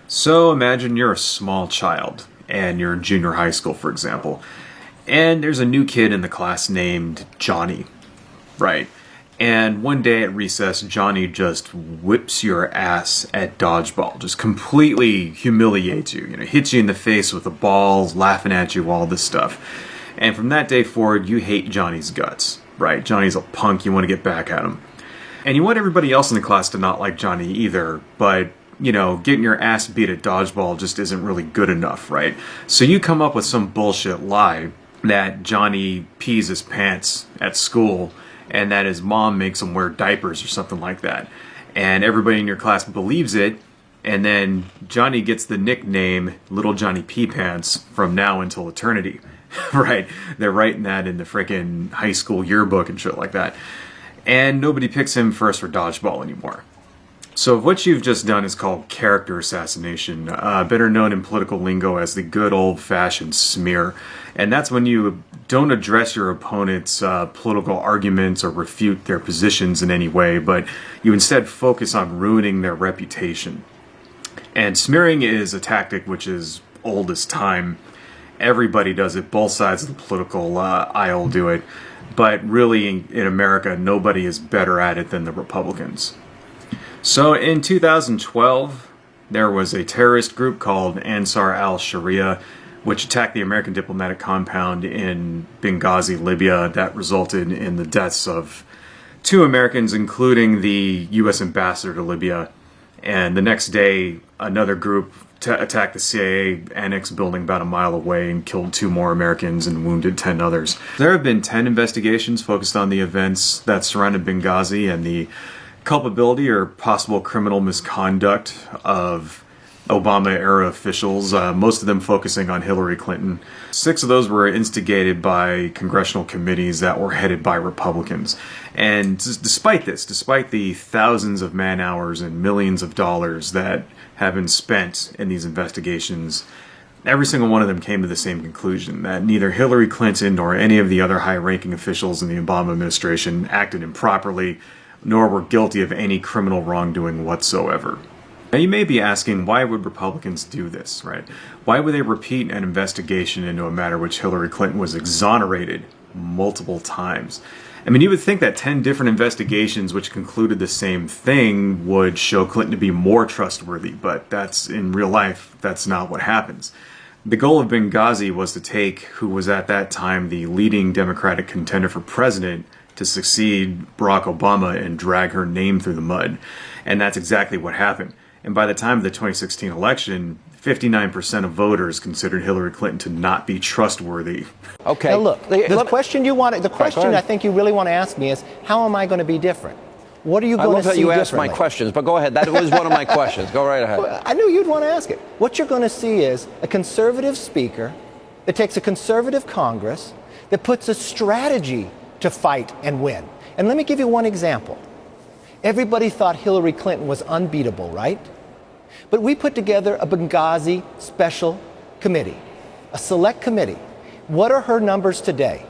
So imagine you're a small child and you're in junior high school, for example, and there's a new kid in the class named Johnny, right? And one day at recess, Johnny just whips your ass at dodgeball, just completely humiliates you, hits you in the face with the balls, laughing at you, all this stuff. And from that day forward, you hate Johnny's guts, right? Johnny's a punk, you want to get back at him. And you want everybody else in the class to not like Johnny either, but getting your ass beat at dodgeball just isn't really good enough, right? So you come up with some bullshit lie that Johnny pees his pants at school and that his mom makes him wear diapers or something like that. And everybody in your class believes it, and then Johnny gets the nickname Little Johnny Pee Pants from now until eternity, right? They're writing that in the frickin' high school yearbook and shit like that. And nobody picks him first for dodgeball anymore. So what you've just done is called character assassination, better known in political lingo as the good old-fashioned smear. And that's when you don't address your opponent's political arguments or refute their positions in any way, but you instead focus on ruining their reputation. And smearing is a tactic which is old as time. Everybody does it. Both sides of the political aisle do it. But really, in America, nobody is better at it than the Republicans. So in 2012, there was a terrorist group called Ansar al-Sharia, which attacked the American diplomatic compound in Benghazi, Libya. That resulted in the deaths of 2 Americans, including the U.S. ambassador to Libya. And the next day, another group attacked the CIA annex building about a mile away and killed 2 more Americans and wounded 10 others. There have been 10 investigations focused on the events that surrounded Benghazi and the culpability or possible criminal misconduct of Obama-era officials, most of them focusing on Hillary Clinton. 6 of those were instigated by congressional committees that were headed by Republicans. And despite the thousands of man-hours and millions of dollars that have been spent in these investigations, every single one of them came to the same conclusion, that neither Hillary Clinton nor any of the other high-ranking officials in the Obama administration acted improperly, nor were guilty of any criminal wrongdoing whatsoever. Now you may be asking, why would Republicans do this, right? Why would they repeat an investigation into a matter which Hillary Clinton was exonerated multiple times? I mean, you would think that 10 different investigations which concluded the same thing would show Clinton to be more trustworthy, but in real life, that's not what happens. The goal of Benghazi was to take who was at that time the leading Democratic contender for president to succeed Barack Obama and drag her name through the mud. And that's exactly what happened. And by the time of the 2016 election, 59% of voters considered Hillary Clinton to not be trustworthy. Okay. Now look, the question I think you really want to ask me is, how am I going to be different? What are you going to see differently? I love that you asked my questions, but go ahead. That was one of my questions. Go right ahead. Well, I knew you'd want to ask it. What you're going to see is a conservative speaker that takes a conservative Congress that puts a strategy to fight and win. And let me give you one example. Everybody thought Hillary Clinton was unbeatable, right? But we put together a Benghazi special committee, a select committee. What are her numbers today?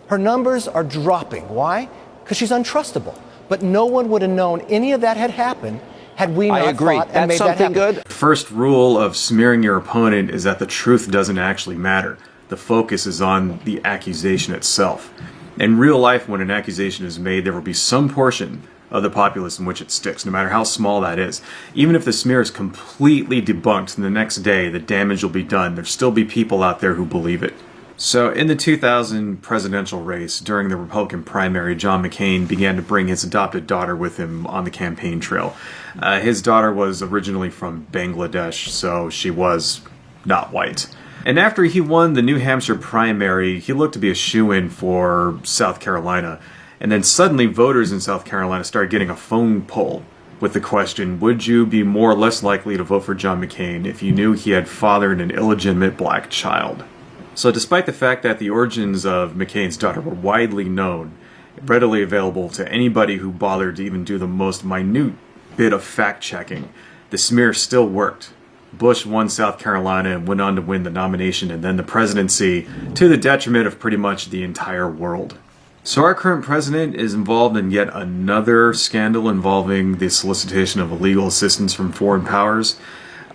Her numbers are dropping. Why? Because she's untrustable. But no one would have known any of that had happened had we not fought and made that happen. Good. First rule of smearing your opponent is that the truth doesn't actually matter. The focus is on the accusation itself. In real life, when an accusation is made, there will be some portion of the populace in which it sticks, no matter how small that is. Even if the smear is completely debunked, and the next day the damage will be done, there'll still be people out there who believe it. So in the 2000 presidential race, during the Republican primary, John McCain began to bring his adopted daughter with him on the campaign trail. His daughter was originally from Bangladesh, so she was not white. And after he won the New Hampshire primary, he looked to be a shoo-in for South Carolina. And then suddenly voters in South Carolina started getting a phone poll with the question, would you be more or less likely to vote for John McCain if you knew he had fathered an illegitimate black child? So despite the fact that the origins of McCain's daughter were widely known, readily available to anybody who bothered to even do the most minute bit of fact-checking, the smear still worked. Bush won South Carolina and went on to win the nomination and then the presidency, to the detriment of pretty much the entire world. So our current president is involved in yet another scandal involving the solicitation of illegal assistance from foreign powers.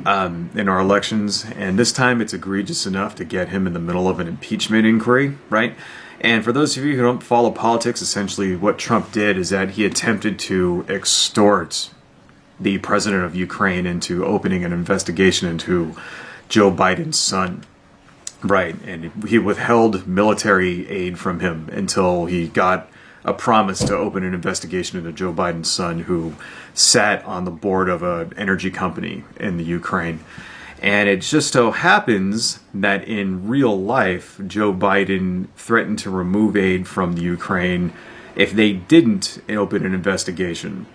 in our elections, and this time it's egregious enough to get him in the middle of an impeachment inquiry, right? And for those of you who don't follow politics, essentially what Trump did is that he attempted to extort the president of Ukraine into opening an investigation into Joe Biden's son, right? And he withheld military aid from him until he got a promise to open an investigation into Joe Biden's son, who sat on the board of an energy company in the Ukraine. And it just so happens that in real life, Joe Biden threatened to remove aid from the Ukraine if they didn't open an investigation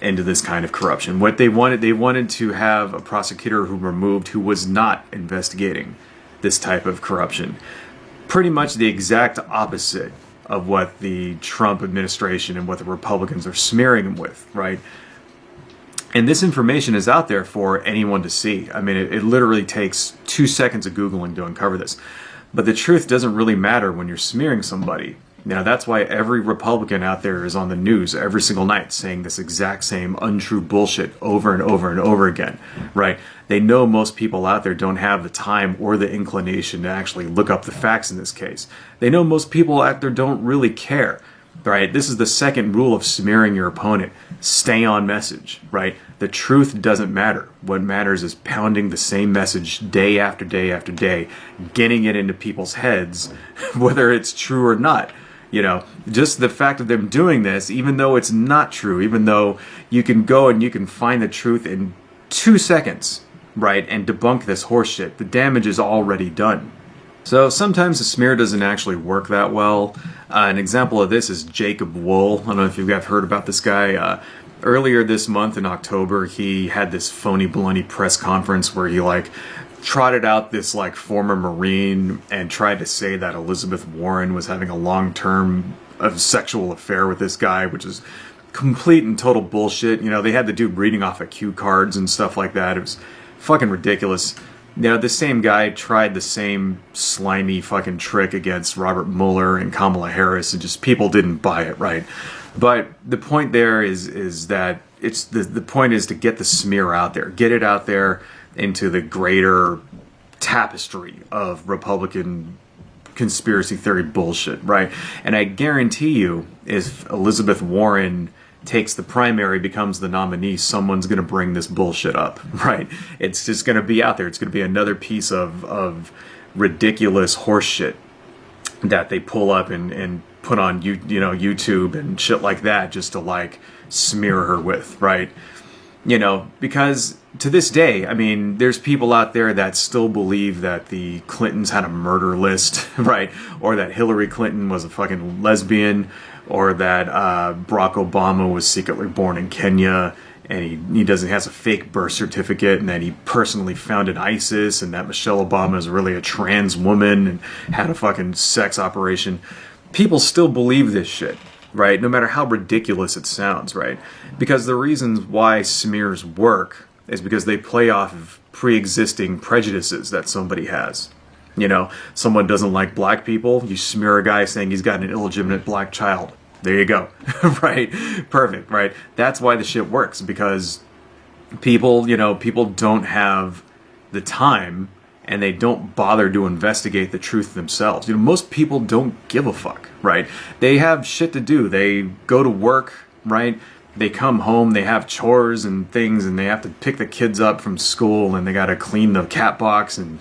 into this kind of corruption. What they wanted to have a prosecutor who was not investigating this type of corruption. Pretty much the exact opposite of what the Trump administration and what the Republicans are smearing him with, right? And this information is out there for anyone to see. I mean, it literally takes 2 seconds of Googling to uncover this. But the truth doesn't really matter when you're smearing somebody. Now, that's why every Republican out there is on the news every single night saying this exact same untrue bullshit over and over and over again, right? They know most people out there don't have the time or the inclination to actually look up the facts in this case. They know most people out there don't really care, right? This is the second rule of smearing your opponent. Stay on message, right? The truth doesn't matter. What matters is pounding the same message day after day after day, getting it into people's heads, whether it's true or not. You know, just the fact of them doing this, even though it's not true, even though you can go and you can find the truth in 2 seconds, right, and debunk this horseshit, the damage is already done. So sometimes the smear doesn't actually work that well. An example of this is Jacob Wohl. I don't know if you guys have heard about this guy. Earlier this month in October, he had this phony baloney press conference where he trotted out this former Marine and tried to say that Elizabeth Warren was having a long-term sexual affair with this guy, which is complete and total bullshit. You know, they had the dude reading off of cue cards and stuff like that. It was fucking ridiculous. Now, the same guy tried the same slimy fucking trick against Robert Mueller and Kamala Harris, and just people didn't buy it, right? But the point there is that it's the point is to get the smear out there, get it out there into the greater tapestry of Republican conspiracy theory bullshit, right? And I guarantee you, if Elizabeth Warren takes the primary, becomes the nominee, someone's going to bring this bullshit up, right? It's just going to be out there. It's going to be another piece of ridiculous horseshit that they pull up and put on YouTube and shit like that, just to smear her with, right? You know, because to this day, I mean, there's people out there that still believe that the Clintons had a murder list, right? Or that Hillary Clinton was a fucking lesbian, or that Barack Obama was secretly born in Kenya, and he has a fake birth certificate, and that he personally founded ISIS, and that Michelle Obama is really a trans woman and had a fucking sex operation. People still believe this shit, right? No matter how ridiculous it sounds, right? Because the reasons why smears work is because they play off of pre-existing prejudices that somebody has. You know, someone doesn't like black people, you smear a guy saying he's got an illegitimate black child. There you go. Right? Perfect, right? That's why the shit works, because people don't have the time, and they don't bother to investigate the truth themselves. You know, most people don't give a fuck, right? They have shit to do. They go to work, right? They come home, they have chores and things, and they have to pick the kids up from school, and they gotta clean the cat box and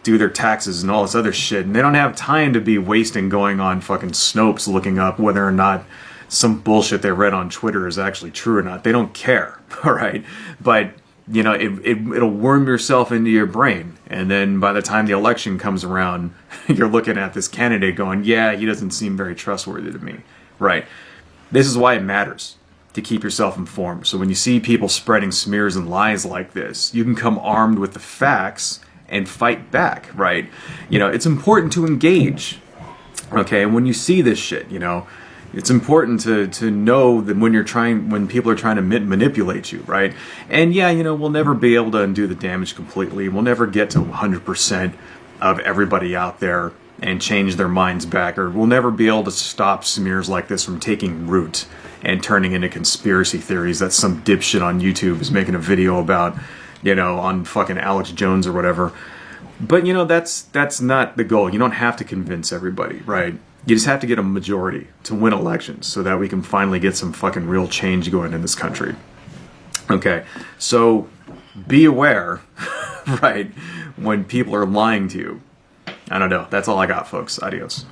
do their taxes and all this other shit. And they don't have time to be wasting going on fucking Snopes looking up whether or not some bullshit they read on Twitter is actually true or not. They don't care, all right? But you know, it'll worm yourself into your brain, and then by the time the election comes around, you're looking at this candidate going, yeah, he doesn't seem very trustworthy to me, right? This is why it matters to keep yourself informed. So when you see people spreading smears and lies like this, you can come armed with the facts and fight back, right? You know, it's important to engage, okay? And when you see this shit, you know, it's important to know that when people are trying to manipulate you, right? And yeah, you know, we'll never be able to undo the damage completely. We'll never get to 100% of everybody out there and change their minds back, or we'll never be able to stop smears like this from taking root and turning into conspiracy theories that some dipshit on YouTube is making a video about, on fucking Alex Jones or whatever. But that's not the goal. You don't have to convince everybody, right? You just have to get a majority to win elections so that we can finally get some fucking real change going in this country. Okay, so be aware, right, when people are lying to you. I don't know. That's all I got, folks. Adios.